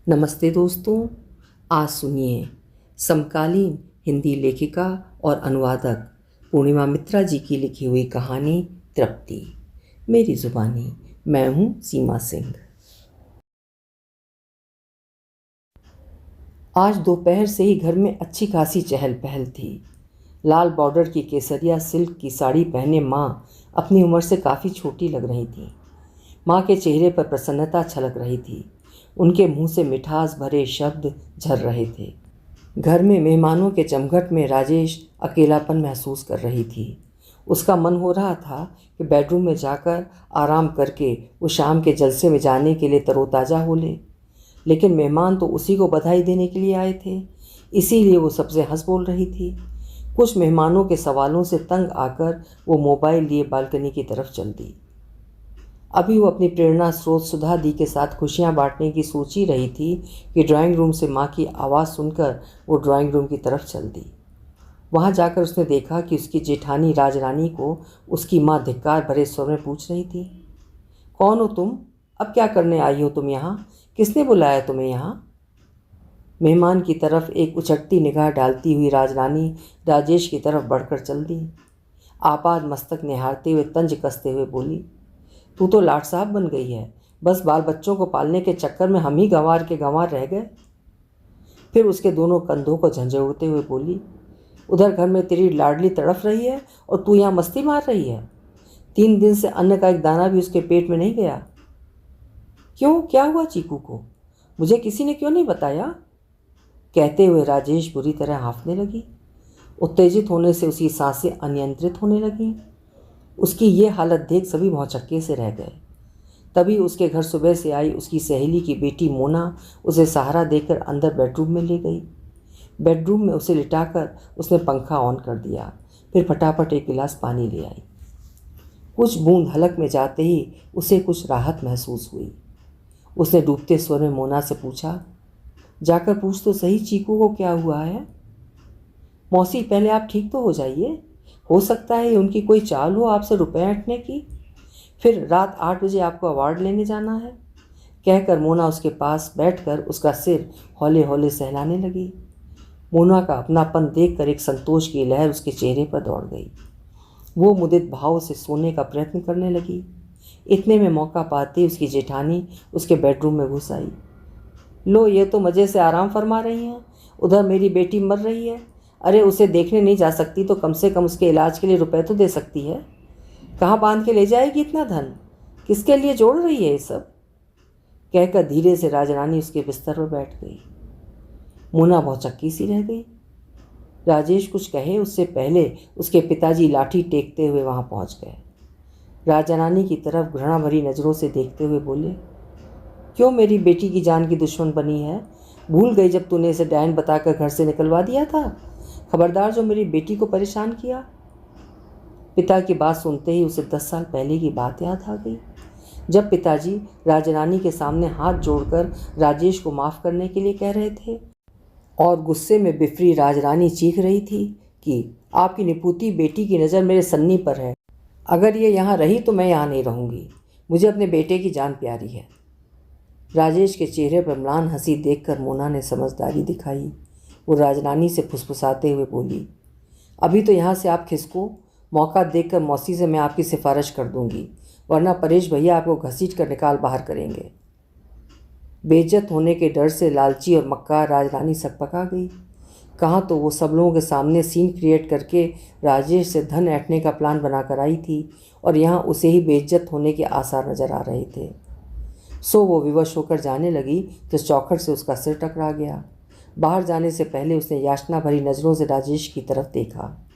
नमस्ते दोस्तों। आज सुनिए समकालीन हिंदी लेखिका और अनुवादक पूर्णिमा मित्रा जी की लिखी हुई कहानी तृप्ति। मेरी जुबानी। मैं हूँ सीमा सिंह। आज दोपहर से ही घर में अच्छी खासी चहल पहल थी। लाल बॉर्डर की केसरिया सिल्क की साड़ी पहने माँ अपनी उम्र से काफ़ी छोटी लग रही थी। माँ के चेहरे पर प्रसन्नता छलक रही थी। उनके मुंह से मिठास भरे शब्द झर रहे थे। घर में मेहमानों के जमघट में राजेश अकेलापन महसूस कर रही थी। उसका मन हो रहा था कि बेडरूम में जाकर आराम करके वो शाम के जलसे में जाने के लिए तरोताज़ा हो ले, लेकिन मेहमान तो उसी को बधाई देने के लिए आए थे, इसीलिए वो सबसे हंस बोल रही थी। कुछ मेहमानों के सवालों से तंग आकर वो मोबाइल लिए बालकनी की तरफ चल दी। अभी वो अपनी प्रेरणा स्रोत सुधा दी के साथ खुशियां बांटने की सोच ही रही थी कि ड्राइंग रूम से माँ की आवाज़ सुनकर वो ड्राइंग रूम की तरफ चल दी। वहाँ जाकर उसने देखा कि उसकी जेठानी राजरानी को उसकी माँ धिक्कार भरे स्वर में पूछ रही थी, कौन हो तुम? अब क्या करने आई हो तुम यहाँ? किसने बुलाया तुम्हें यहाँ? मेहमान की तरफ एक उचटती निगाह डालती हुई राजरानी राजेश की तरफ बढ़कर चल दी। आपाद मस्तक निहारते हुए तंज कसते हुए बोली, तू तो लाट साहब बन गई है। बस बाल बच्चों को पालने के चक्कर में हम ही गंवार के गंवार रह गए। फिर उसके दोनों कंधों को झंझोड़ते हुए बोली, उधर घर में तेरी लाडली तड़फ रही है और तू यहाँ मस्ती मार रही है। 3 दिन से अन्न का एक दाना भी उसके पेट में नहीं गया। क्यों, क्या हुआ चीकू को? मुझे किसी ने क्यों नहीं बताया? कहते हुए राजेश बुरी तरह हांफने लगी। उत्तेजित होने से उसकी सांसें अनियंत्रित होने लगीं। उसकी ये हालत देख सभी भौचक्के से रह गए। तभी उसके घर सुबह से आई उसकी सहेली की बेटी मोना उसे सहारा देकर अंदर बेडरूम में ले गई। बेडरूम में उसे लिटाकर उसने पंखा ऑन कर दिया, फिर फटाफट एक गिलास पानी ले आई। कुछ बूंद हलक में जाते ही उसे कुछ राहत महसूस हुई। उसने डूबते स्वर में मोना से पूछा, जाकर पूछ तो सही चीकू को क्या हुआ है। मौसी, पहले आप ठीक तो हो जाइए। हो सकता है उनकी कोई चाल हो आपसे रुपए ऐंठने की। फिर रात 8 बजे आपको अवार्ड लेने जाना है। कहकर मोना उसके पास बैठकर उसका सिर हौले हौले सहलाने लगी। मोना का अपनापन देखकर एक संतोष की लहर उसके चेहरे पर दौड़ गई। वो मुदित भाव से सोने का प्रयत्न करने लगी। इतने में मौका पाते उसकी जेठानी उसके बेडरूम में घुस आई। लो, ये तो मज़े से आराम फरमा रही हैं। उधर मेरी बेटी मर रही है। अरे, उसे देखने नहीं जा सकती तो कम से कम उसके इलाज के लिए रुपए तो दे सकती है। कहाँ बांध के ले जाएगी इतना धन? किसके लिए जोड़ रही है ये सब? कहकर धीरे से राजरानी उसके बिस्तर पर बैठ गई। मोना भौचक्की सी रह गई। राजेश कुछ कहे उससे पहले उसके पिताजी लाठी टेकते हुए वहां पहुंच गए। राजरानी की तरफ घृणा भरी नज़रों से देखते हुए बोले, क्यों मेरी बेटी की जान की दुश्मन बनी है? भूल गई जब तूने इसे डायन बताकर घर से निकलवा दिया था? खबरदार जो मेरी बेटी को परेशान किया। पिता की बात सुनते ही उसे 10 साल पहले की बात याद आ गई, जब पिताजी राजरानी के सामने हाथ जोड़कर राजेश को माफ़ करने के लिए कह रहे थे और गुस्से में बिफरी राजरानी चीख रही थी कि आपकी निपुती बेटी की नज़र मेरे सन्नी पर है। अगर ये यहाँ रही तो मैं यहाँ नहीं रहूँगी। मुझे अपने बेटे की जान प्यारी है। राजेश के चेहरे पर म्लान हंसी देखकर मोना ने समझदारी दिखाई। वो राजरानी से फुसफुसाते हुए बोली, अभी तो यहाँ से आप खिसको। मौका देखकर मौसी से मैं आपकी सिफारिश कर दूंगी, वरना परेश भैया आपको घसीट कर निकाल बाहर करेंगे। बेइज्जत होने के डर से लालची और मक्कार राजरानी सकपका गई। कहाँ तो वो सब लोगों के सामने सीन क्रिएट करके राजेश से धन ऐंठने का प्लान बनाकर आई थी और यहाँ उसे ही बेइज्जत होने के आसार नजर आ रहे थे। सो वो विवश होकर जाने लगी तो चौखट से उसका सिर टकरा गया। बाहर जाने से पहले उसने याचना भरी नज़रों से राजेश की तरफ देखा।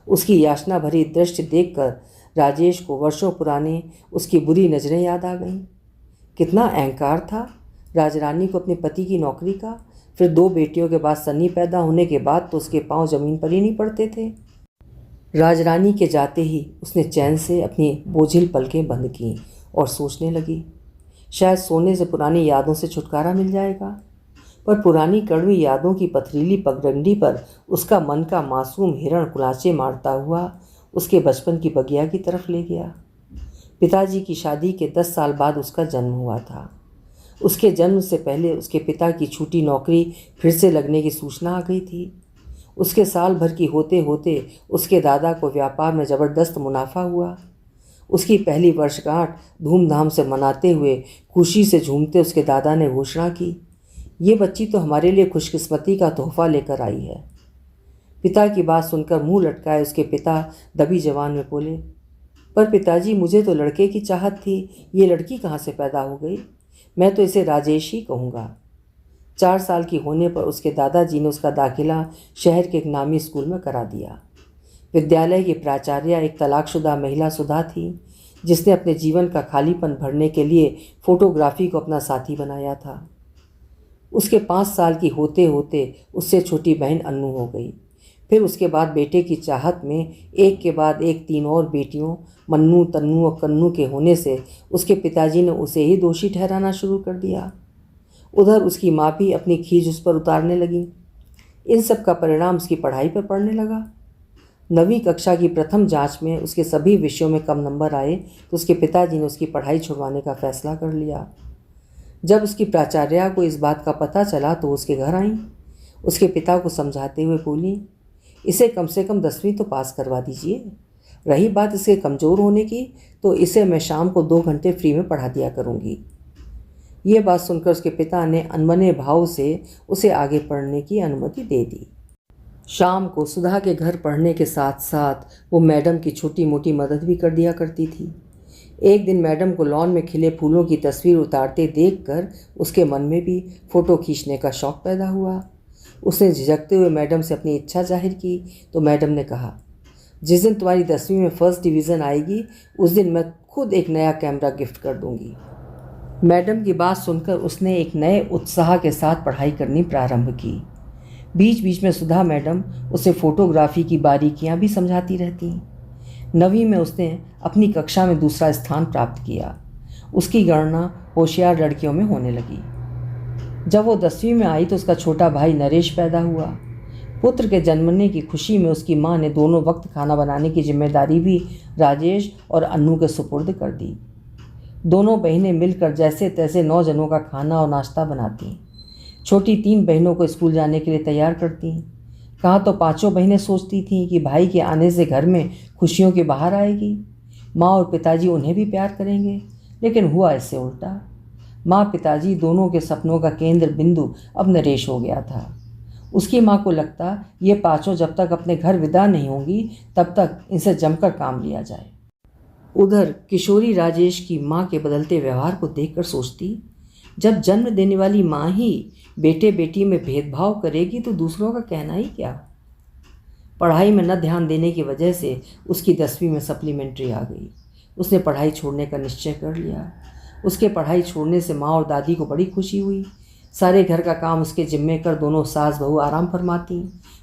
उसकी याचना भरी दृष्टि देखकर राजेश को वर्षों पुराने उसकी बुरी नज़रें याद आ गईं। कितना अहंकार था राजरानी को अपने पति की नौकरी का। फिर 2 बेटियों के बाद सन्नी पैदा होने के बाद तो उसके पांव जमीन पर ही नहीं पड़ते थे। राजरानी के जाते ही उसने चैन से अपनी बोझिल पलकें बंद की और सोचने लगी, शायद सोने से पुरानी यादों से छुटकारा मिल जाएगा। पर पुरानी कड़वी यादों की पथरीली पगडंडी पर उसका मन का मासूम हिरण कुलाचे मारता हुआ उसके बचपन की बगिया की तरफ ले गया। पिताजी की शादी के 10 साल बाद उसका जन्म हुआ था। उसके जन्म से पहले उसके पिता की छूटी नौकरी फिर से लगने की सूचना आ गई थी। उसके साल भर की होते होते उसके दादा को व्यापार में ज़बरदस्त मुनाफा हुआ। उसकी पहली वर्षगांठ धूमधाम से मनाते हुए खुशी से झूमते उसके दादा ने घोषणा की, ये बच्ची तो हमारे लिए खुशकिस्मती का तोहफा लेकर आई है। पिता की बात सुनकर मुंह लटकाए उसके पिता दबी जबान में बोले, पर पिताजी, मुझे तो लड़के की चाहत थी, ये लड़की कहाँ से पैदा हो गई? मैं तो इसे राजेश ही कहूँगा। 4 साल की होने पर उसके दादाजी ने उसका दाखिला शहर के एक नामी स्कूल में करा दिया। विद्यालय की प्राचार्य एक तलाकशुदा महिला सुधा थी, जिसने अपने जीवन का खालीपन भरने के लिए फोटोग्राफी को अपना साथी बनाया था। उसके 5 साल की होते होते उससे छोटी बहन अन्नू हो गई। फिर उसके बाद बेटे की चाहत में एक के बाद एक 3 और बेटियों मन्नू, तन्नू और कन्नू के होने से उसके पिताजी ने उसे ही दोषी ठहराना शुरू कर दिया। उधर उसकी माँ भी अपनी खीज उस पर उतारने लगी। इन सब का परिणाम उसकी पढ़ाई पर पड़ने लगा। 9वीं कक्षा की प्रथम जांच में उसके सभी विषयों में कम नंबर आए तो उसके पिताजी ने उसकी पढ़ाई छुड़वाने का फैसला कर लिया। जब उसकी प्राचार्या को इस बात का पता चला तो उसके घर आई। उसके पिता को समझाते हुए बोली, इसे कम से कम 10वीं तो पास करवा दीजिए। रही बात इसके कमज़ोर होने की, तो इसे मैं शाम को 2 घंटे फ्री में पढ़ा दिया करूँगी। ये बात सुनकर उसके पिता ने अनमने भाव से उसे आगे पढ़ने की अनुमति दे दी। शाम को सुधा के घर पढ़ने के साथ साथ वो मैडम की छोटी मोटी मदद भी कर दिया करती थी। एक दिन मैडम को लॉन में खिले फूलों की तस्वीर उतारते देखकर उसके मन में भी फ़ोटो खींचने का शौक़ पैदा हुआ। उसने झिझकते हुए मैडम से अपनी इच्छा जाहिर की तो मैडम ने कहा, जिस दिन तुम्हारी 10वीं में फर्स्ट डिवीज़न आएगी उस दिन मैं खुद एक नया कैमरा गिफ्ट कर दूंगी। मैडम की बात सुनकर उसने एक नए उत्साह के साथ पढ़ाई करनी प्रारंभ की। बीच बीच में सुधा मैडम उसे फ़ोटोग्राफी की बारीकियां भी समझाती रहती। 9वीं में उसने अपनी कक्षा में दूसरा स्थान प्राप्त किया। उसकी गणना होशियार लड़कियों में होने लगी। जब वो 10वीं में आई तो उसका छोटा भाई नरेश पैदा हुआ। पुत्र के जन्मने की खुशी में उसकी माँ ने दोनों वक्त खाना बनाने की जिम्मेदारी भी राजेश और अन्नू के सुपुर्द कर दी। दोनों बहनें मिलकर जैसे तैसे 9 जनों का खाना और नाश्ता बनाती। छोटी 3 बहनों को स्कूल जाने के लिए तैयार करती। कहाँ तो 5 बहनें सोचती थीं कि भाई के आने से घर में खुशियों की बहार आएगी, माँ और पिताजी उन्हें भी प्यार करेंगे, लेकिन हुआ इससे उल्टा। माँ पिताजी दोनों के सपनों का केंद्र बिंदु अब नरेश हो गया था। उसकी माँ को लगता ये 5 जब तक अपने घर विदा नहीं होंगी तब तक इनसे जमकर काम लिया जाए। उधर किशोरी राजेश की माँ के बदलते व्यवहार को देखकर सोचती, जब जन्म देने वाली माँ ही बेटे बेटी में भेदभाव करेगी तो दूसरों का कहना ही क्या। पढ़ाई में न ध्यान देने की वजह से उसकी 10वीं में सप्लीमेंट्री आ गई। उसने पढ़ाई छोड़ने का निश्चय कर लिया। उसके पढ़ाई छोड़ने से माँ और दादी को बड़ी खुशी हुई। सारे घर का काम उसके जिम्मे कर दोनों सास बहू आराम फरमाती,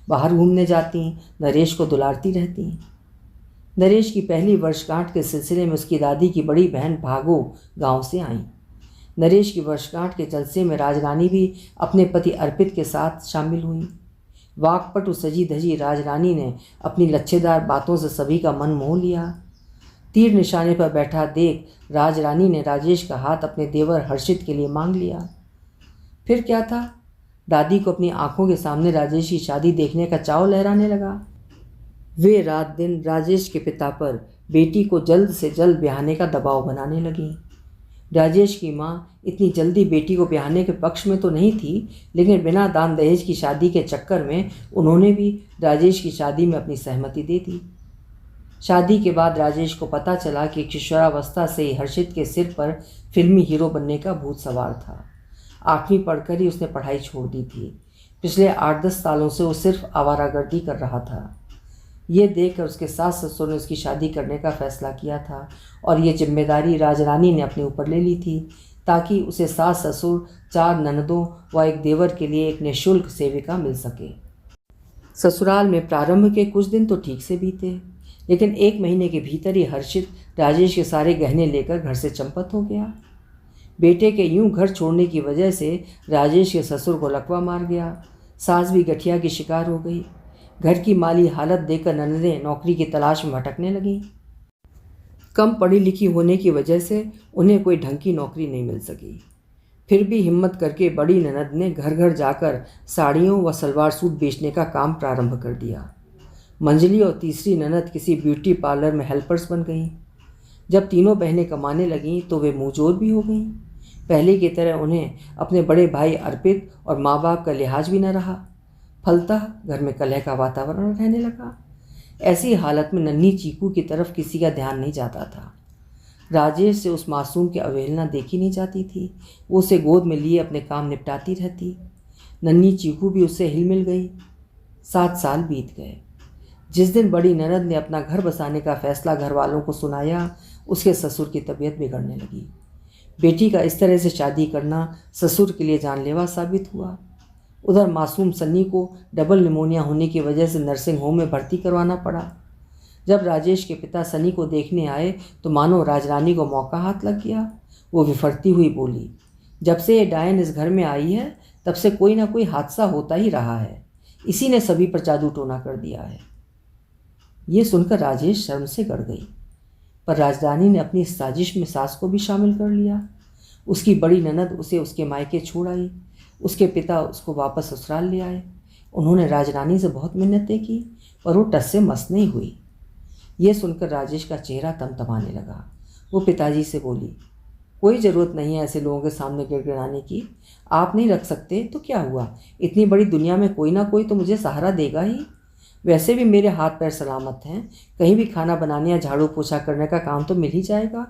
बाहर घूमने जाती, नरेश को दुलारती रहती। नरेश की पहली वर्षगांठ के सिलसिले में उसकी दादी की बड़ी बहन भागो गांव से आई। नरेश की वर्षगांठ के जलसे में राजरानी भी अपने पति अर्पित के साथ शामिल हुई। वाकपटु सजी धजी राजरानी ने अपनी लच्छेदार बातों से सभी का मन मोह लिया। तीर निशाने पर बैठा देख राजरानी ने राजेश का हाथ अपने देवर हर्षित के लिए मांग लिया। फिर क्या था, दादी को अपनी आंखों के सामने राजेश की शादी देखने का चाव लहराने लगा। वे रात दिन राजेश के पिता पर बेटी को जल्द से जल्द ब्याहने का दबाव बनाने लगी। राजेश की माँ इतनी जल्दी बेटी को ब्याहने के पक्ष में तो नहीं थी, लेकिन बिना दान दहेज की शादी के चक्कर में उन्होंने भी राजेश की शादी में अपनी सहमति दे दी। शादी के बाद राजेश को पता चला कि किशोरावस्था से ही हर्षित के सिर पर फिल्मी हीरो बनने का भूत सवार था। 8वीं पढ़कर ही उसने पढ़ाई छोड़ दी थी। पिछले 8-10 सालों से वो सिर्फ आवारागर्दी कर रहा था। ये देखकर उसके सास ससुर ने उसकी शादी करने का फैसला किया था और ये जिम्मेदारी राजरानी ने अपने ऊपर ले ली थी ताकि उसे सास ससुर, 4 ननदों व एक देवर के लिए एक निःशुल्क सेविका मिल सके। ससुराल में प्रारंभ के कुछ दिन तो ठीक से बीते, लेकिन 1 महीने के भीतर ही हर्षित राजेश के सारे गहने लेकर घर से चंपत हो गया। बेटे के यूं घर छोड़ने की वजह से राजेश के ससुर को लकवा मार गया। सास भी गठिया की शिकार हो गई। घर की माली हालत देखकर ननदें नौकरी की तलाश में भटकने लगीं। कम पढ़ी लिखी होने की वजह से उन्हें कोई ढंग की नौकरी नहीं मिल सकी। फिर भी हिम्मत करके बड़ी ननद ने घर घर जाकर साड़ियों व सलवार सूट बेचने का काम प्रारंभ कर दिया। मंजली और तीसरी ननद किसी ब्यूटी पार्लर में हेल्पर्स बन गईं। जब तीनों बहनें कमाने लगीं तो वे मुँहजोर भी हो गईं। पहले की तरह उन्हें अपने बड़े भाई अर्पित और माँ बाप का लिहाज भी न रहा। फलतः घर में कलह का वातावरण रहने लगा। ऐसी हालत में नन्ही चीकू की तरफ किसी का ध्यान नहीं जाता था। राजेश से उस मासूम की अवहेलना देखी नहीं जाती थी। वो उसे गोद में लिए अपने काम निपटाती रहती। नन्ही चीकू भी उससे हिल मिल गई। 7 साल बीत गए। जिस दिन बड़ी ननद ने अपना घर बसाने का फैसला घर वालों को सुनाया, उसके ससुर की तबीयत बिगड़ने लगी। बेटी का इस तरह से शादी करना ससुर के लिए जानलेवा साबित हुआ। उधर मासूम सन्नी को डबल निमोनिया होने की वजह से नर्सिंग होम में भर्ती करवाना पड़ा। जब राजेश के पिता सनी को देखने आए तो मानो राजरानी को मौका हाथ लग गया। वो विफरती हुई बोली, जब से ये डायन इस घर में आई है तब से कोई ना कोई हादसा होता ही रहा है। इसी ने सभी पर जादू टोना कर दिया है। ये सुनकर राजेश शर्म से गड़ गई, पर राजरानी ने अपनी इस साजिश में सास को भी शामिल कर लिया। उसकी बड़ी ननद उसे उसके मायके छोड़ आई। उसके पिता उसको वापस ससुराल ले आए। उन्होंने राजरानी से बहुत मिन्नतें की, पर वो टस से मस नहीं हुई। ये सुनकर राजेश का चेहरा तमतमाने लगा। वो पिताजी से बोली, कोई ज़रूरत नहीं है ऐसे लोगों के सामने गिड़गिड़ाने की। आप नहीं रख सकते तो क्या हुआ, इतनी बड़ी दुनिया में कोई ना कोई तो मुझे सहारा देगा ही। वैसे भी मेरे हाथ पैर सलामत हैं, कहीं भी खाना बनाने या झाड़ू पोछा करने का काम तो मिल ही जाएगा।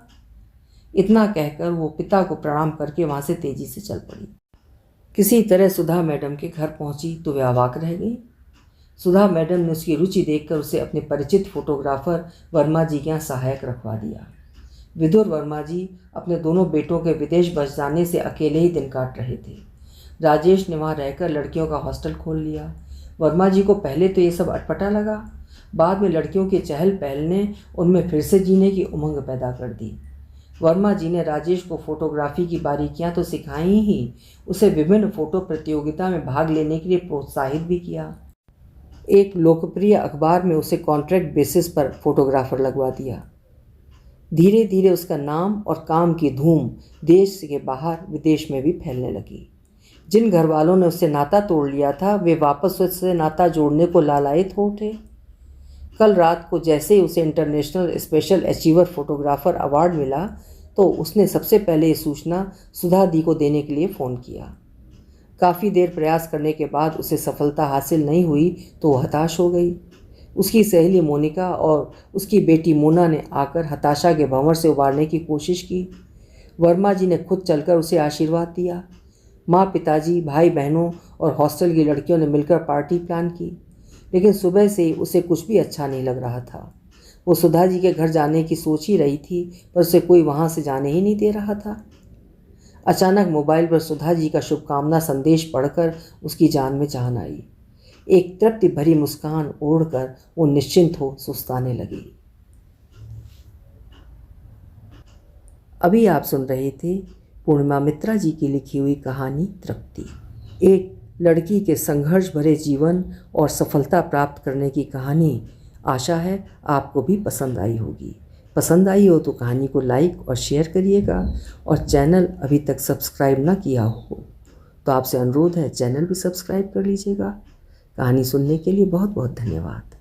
इतना कहकर वो पिता को प्रणाम करके वहाँ से तेजी से चल पड़ी। किसी तरह सुधा मैडम के घर पहुँची तो वे अवाक रह गई। सुधा मैडम ने उसकी रुचि देखकर उसे अपने परिचित फोटोग्राफर वर्मा जी के यहाँ सहायक रखवा दिया। विदुर वर्मा जी अपने दोनों बेटों के विदेश बस जाने से अकेले ही दिन काट रहे थे। राजेश ने वहाँ रहकर लड़कियों का हॉस्टल खोल लिया। वर्मा जी को पहले तो ये सब अटपटा लगा, बाद में लड़कियों की चहल पहल ने उनमें फिर से जीने की उमंग पैदा कर दी। वर्मा जी ने राजेश को फोटोग्राफी की बारीकियां तो सिखाई ही, उसे विभिन्न फोटो प्रतियोगिता में भाग लेने के लिए प्रोत्साहित भी किया। एक लोकप्रिय अखबार में उसे कॉन्ट्रैक्ट बेसिस पर फोटोग्राफर लगवा दिया। धीरे धीरे उसका नाम और काम की धूम देश के बाहर विदेश में भी फैलने लगी। जिन घर वालों ने उससे नाता तोड़ लिया था वे वापस उससे नाता जोड़ने को लालायित हो उठे। कल रात को जैसे ही उसे international special achiever photographer award मिला तो उसने सबसे पहले ये सूचना सुधा दी को देने के लिए फ़ोन किया। काफ़ी देर प्रयास करने के बाद उसे सफलता हासिल नहीं हुई तो वह हताश हो गई। उसकी सहेली मोनिका और उसकी बेटी मोना ने आकर हताशा के भंवर से उबारने की कोशिश की। वर्मा जी ने खुद चलकर उसे आशीर्वाद दिया। माँ, पिताजी, भाई बहनों और हॉस्टल की लड़कियों ने मिलकर पार्टी प्लान की, लेकिन सुबह से उसे कुछ भी अच्छा नहीं लग रहा था। वो सुधा जी के घर जाने की सोच ही रही थी, पर उसे कोई वहाँ से जाने ही नहीं दे रहा था। अचानक मोबाइल पर सुधा जी का शुभकामना संदेश पढ़कर उसकी जान में जान आई। एक तृप्ति भरी मुस्कान ओढ़कर वो निश्चिंत हो सुस्ताने लगी। अभी आप सुन रहे थे पूर्णिमा मित्रा जी की लिखी हुई कहानी तृप्ति। एक लड़की के संघर्ष भरे जीवन और सफलता प्राप्त करने की कहानी। आशा है आपको भी पसंद आई होगी। पसंद आई हो तो कहानी को लाइक और शेयर करिएगा, और चैनल अभी तक सब्सक्राइब ना किया हो तो आपसे अनुरोध है चैनल भी सब्सक्राइब कर लीजिएगा। कहानी सुनने के लिए बहुत बहुत धन्यवाद।